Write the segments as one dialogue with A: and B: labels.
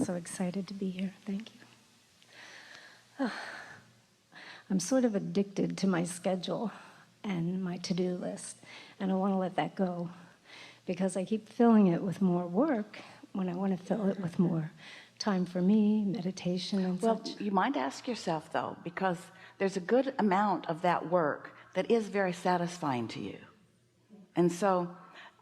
A: So excited to be here. Thank you. I'm sort of addicted to my schedule and my to-do list, and I want to let that go because I keep filling it with more work when I want to fill it with more time for me, meditation and
B: Well,
A: such.
B: you might ask yourself though, because there's a good amount of that work that is very satisfying to you. And so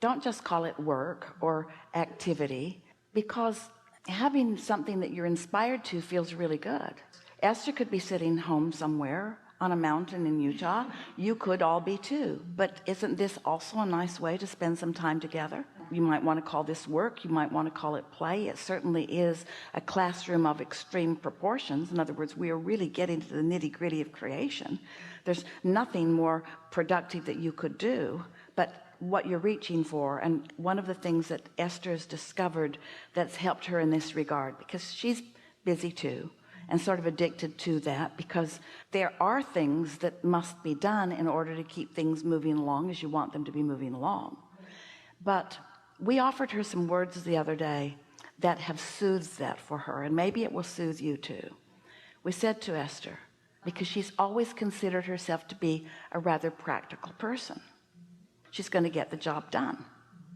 B: don't just call it work or activity, because having something that you're inspired to feels really good. Esther could be sitting home somewhere on a mountain in Utah. You could all be too. But isn't this also a nice way to spend some time together? You might want to call this work. You might want to call it play. It certainly is a classroom of extreme proportions. In other words, we are really getting to the nitty-gritty of creation. There's nothing more productive that you could do but what you're reaching for. And one of the things that Esther has discovered that's helped her in this regard, because she's busy too and sort of addicted to that, because there are things that must be done in order to keep things moving along as you want them to be moving along. But we offered her some words the other day that have soothed that for her, and maybe it will soothe you too. We said to Esther, because she's always considered herself to be a rather practical person, she's going to get the job done.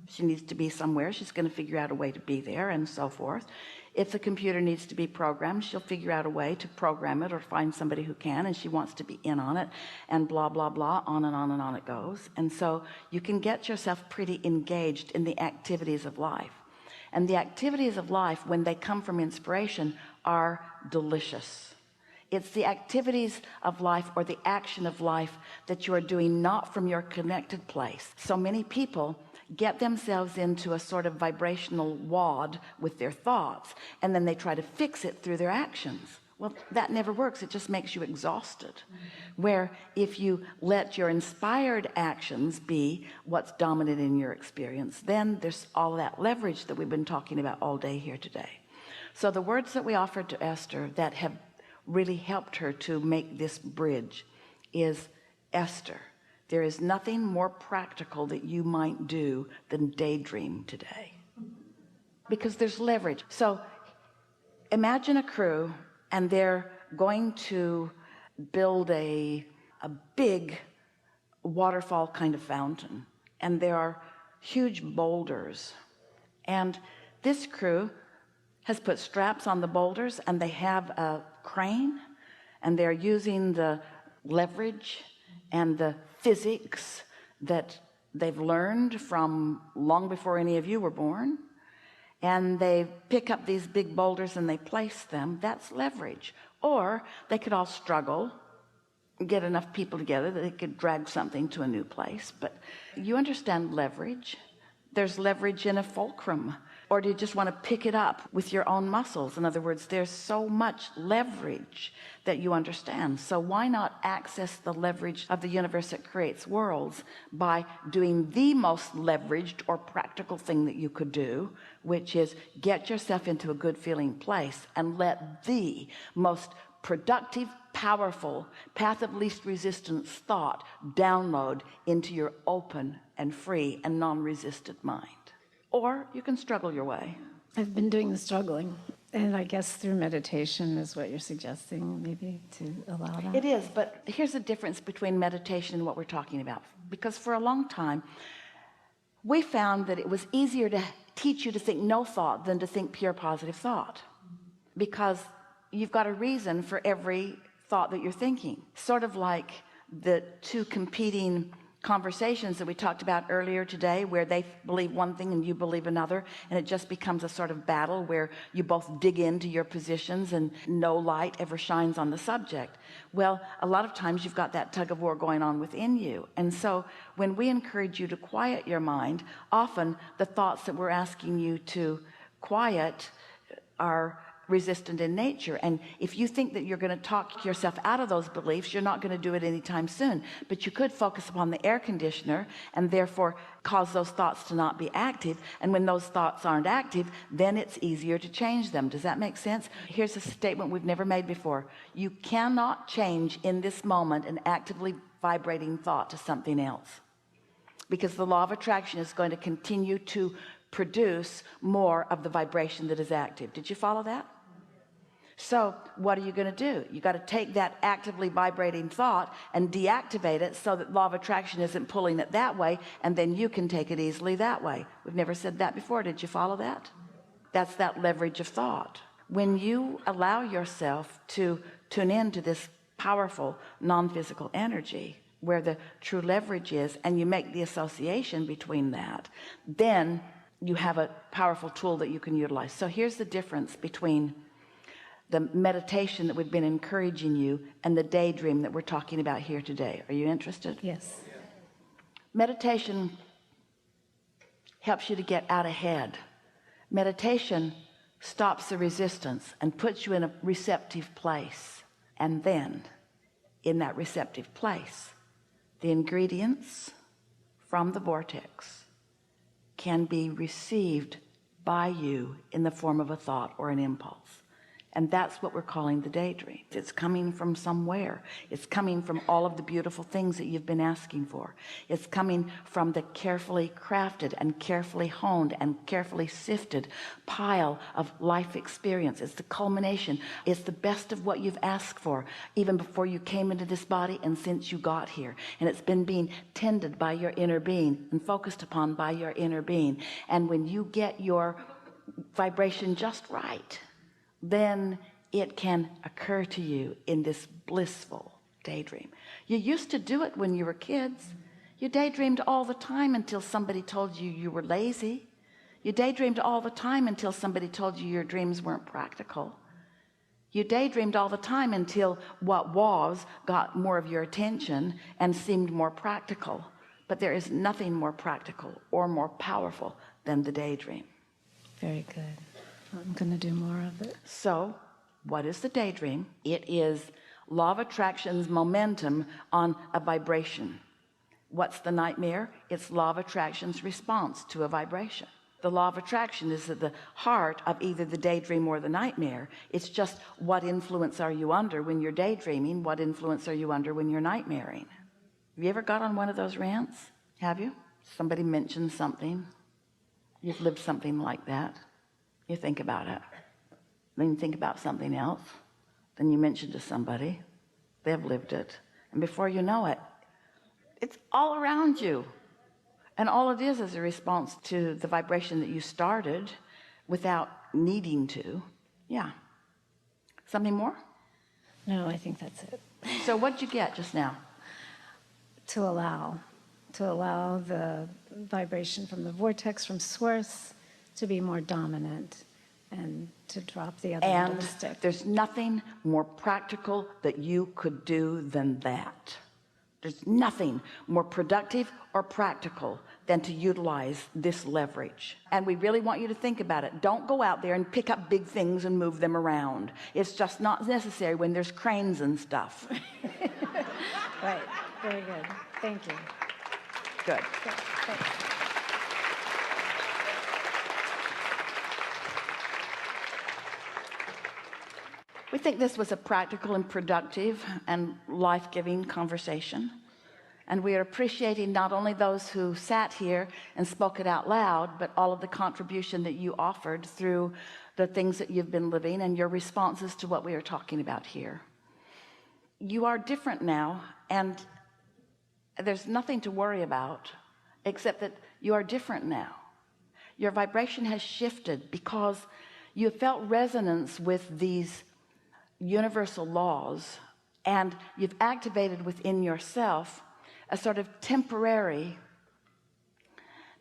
B: She needs to be somewhere. She's going to figure out a way to be there and so forth. If the computer needs to be programmed, she'll figure out a way to program it or find somebody who can, and she wants to be in on it, and blah, blah, blah, on and on and on it goes. And so you can get yourself pretty engaged in the activities of life. And the activities of life, when they come from inspiration, are delicious. It's the activities of life or the action of life that you are doing not from your connected place. So many people get themselves into a sort of vibrational wad with their thoughts, and then they try to fix it through their actions. Well, that never works. It just makes you exhausted. Where if you let your inspired actions be what's dominant in your experience, then there's all that leverage that we've been talking about all day here today. So the words that we offered to Esther that have really helped her to make this bridge is, Esther, there is nothing more practical that you might do than daydream today, because there's leverage. So imagine a crew, and they're going to build a big waterfall kind of fountain, and there are huge boulders, and this crew has put straps on the boulders, and they have a crane, and they're using the leverage and the physics that they've learned from long before any of you were born, and they pick up these big boulders and they place them. That's leverage. Or they could all struggle, get enough people together that they could drag something to a new place. But you understand leverage. There's leverage in a fulcrum. Or do you just want to pick it up with your own muscles? In other words, there's so much leverage that you understand. So why not access the leverage of the universe that creates worlds by doing the most leveraged or practical thing that you could do, which is get yourself into a good feeling place and let the most productive, powerful, path of least resistance thought download into your open and free and non-resistant mind. Or you can struggle your way.
A: I've been doing the struggling, and I guess through meditation is what you're suggesting, maybe, to allow that.
B: It is, but here's the difference between meditation and what we're talking about. Because for a long time, we found that it was easier to teach you to think no thought than to think pure positive thought. Because you've got a reason for every thought that you're thinking. Sort of like the two competing conversations that we talked about earlier today, where they believe one thing and you believe another, and it just becomes a sort of battle where you both dig into your positions and no light ever shines on the subject. Well, a lot of times you've got that tug of war going on within you. And so when we encourage you to quiet your mind, often the thoughts that we're asking you to quiet are resistant in nature. And if you think that you're going to talk yourself out of those beliefs, you're not going to do it anytime soon. But you could focus upon the air conditioner and therefore cause those thoughts to not be active. And when those thoughts aren't active, then it's easier to change them. Does that make sense? Here's a statement we've never made before. You cannot change in this moment an actively vibrating thought to something else, because the law of attraction is going to continue to produce more of the vibration that is active. Did you follow that? So what are you going to do? You got to take that actively vibrating thought and deactivate it so that law of attraction isn't pulling it that way, and then you can take it easily that way. We've never said that before. Did you follow that? That's that leverage of thought. When you allow yourself to tune into this powerful non-physical energy where the true leverage is, and you make the association between that, then you have a powerful tool that you can utilize. So here's the difference between the meditation that we've been encouraging you and the daydream that we're talking about here today. Are you interested?
A: Yes.
B: Meditation helps you to get out ahead. Meditation stops the resistance and puts you in a receptive place. And then in that receptive place, the ingredients from the vortex can be received by you in the form of a thought or an impulse. And that's what we're calling the daydream. It's coming from somewhere. It's coming from all of the beautiful things that you've been asking for. It's coming from the carefully crafted and carefully honed and carefully sifted pile of life experience. It's the culmination. It's the best of what you've asked for, even before you came into this body and since you got here. And it's been being tended by your inner being and focused upon by your inner being. And when you get your vibration just right, then it can occur to you in this blissful daydream. You used to do it when you were kids. You daydreamed all the time until somebody told you you were lazy. You daydreamed all the time until somebody told you your dreams weren't practical. You daydreamed all the time until what was got more of your attention and seemed more practical. But there is nothing more practical or more powerful than the daydream.
A: Very good. I'm going to do more of it.
B: So what is the daydream? It is law of attraction's momentum on a vibration. What's the nightmare? It's law of attraction's response to a vibration. The law of attraction is at the heart of either the daydream or the nightmare. It's just what influence are you under when you're daydreaming? What influence are you under when you're nightmaring? Have you ever got on one of those rants? Have you? Somebody mentioned something. You've lived something like that. You think about it, then you think about something else, then you mention to somebody, they've lived it, and before you know it, it's all around you, and all it is a response to the vibration that you started without needing to. Yeah. Something more?
A: No, I think that's it.
B: So what'd you get just now?
A: To allow the vibration from the vortex, from source, to be more dominant and to drop the other end of the stick.
B: There's nothing more practical that you could do than that. There's nothing more productive or practical than to utilize this leverage. And we really want you to think about it. Don't go out there and pick up big things and move them around. It's just not necessary when there's cranes and stuff.
A: Right. Very good. Thank you.
B: Good.
A: Thanks.
B: We think this was a practical and productive and life-giving conversation. And we are appreciating not only those who sat here and spoke it out loud, but all of the contribution that you offered through the things that you've been living and your responses to what we are talking about here. You are different now, and there's nothing to worry about except that you are different now. Your vibration has shifted because you felt resonance with these universal laws, and you've activated within yourself a sort of temporary,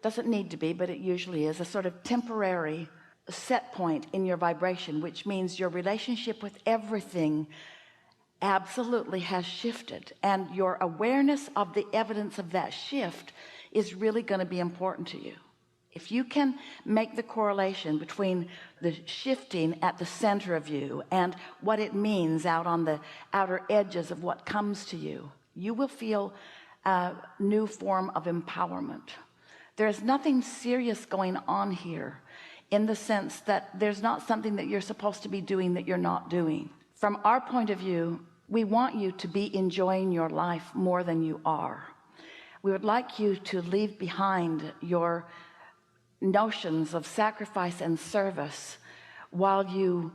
B: doesn't need to be, but it usually is, a sort of temporary set point in your vibration, which means your relationship with everything absolutely has shifted, and your awareness of the evidence of that shift is really going to be important to you. If you can make the correlation between the shifting at the center of you and what it means out on the outer edges of what comes to you, you will feel a new form of empowerment. There is nothing serious going on here in the sense that there's not something that you're supposed to be doing that you're not doing. From our point of view, we want you to be enjoying your life more than you are. We would like you to leave behind your notions of sacrifice and service while you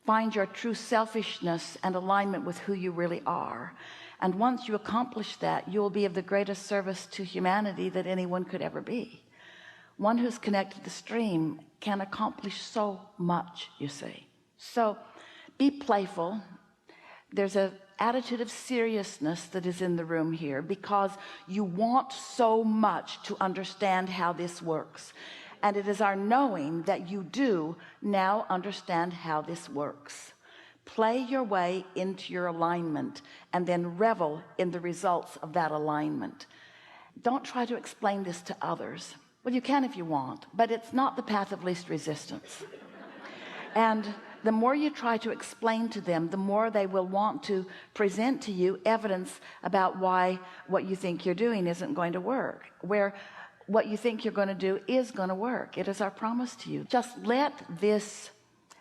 B: find your true selfishness and alignment with who you really are. And once you accomplish that, you will be of the greatest service to humanity that anyone could ever be. One who's connected to the stream can accomplish so much, you see. So be playful. There's an attitude of seriousness that is in the room here because you want so much to understand how this works. And it is our knowing that you do now understand how this works. Play your way into your alignment and then revel in the results of that alignment. Don't try to explain this to others. Well, you can if you want, but it's not the path of least resistance. And the more you try to explain to them, the more they will want to present to you evidence about why what you think you're doing isn't going to work, where what you think you're going to do is going to work. It is our promise to you. Just let this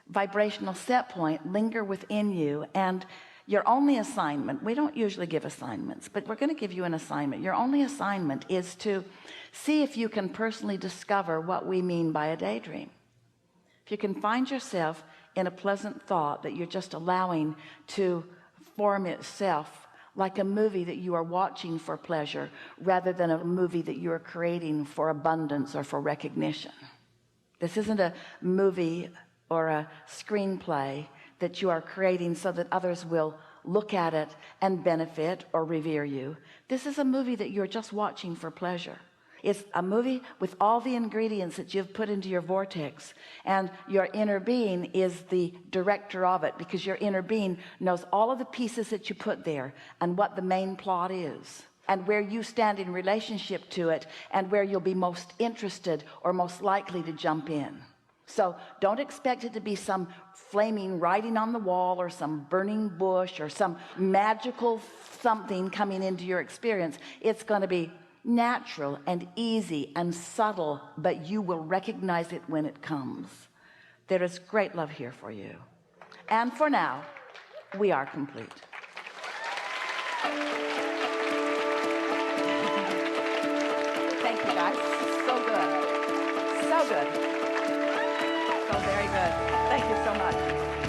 B: vibrational set point linger within you, and your only assignment, we don't usually give assignments, but we're going to give you an assignment. Your only assignment is to see if you can personally discover what we mean by a daydream. If you can find yourself in a pleasant thought that you're just allowing to form itself like a movie that you are watching for pleasure rather than a movie that you are creating for abundance or for recognition. This isn't a movie or a screenplay that you are creating so that others will look at it and benefit or revere you. This is a movie that you're just watching for pleasure. It's a movie with all the ingredients that you've put into your vortex, and your inner being is the director of it, because your inner being knows all of the pieces that you put there and what the main plot is and where you stand in relationship to it and where you'll be most interested or most likely to jump in. So don't expect it to be some flaming writing on the wall or some burning bush or some magical something coming into your experience. It's going to be natural and easy and subtle, but you will recognize it when it comes. There is great love here for you. And for now, we are complete. Thank you, guys. So good. So good. So very good. Thank you so much.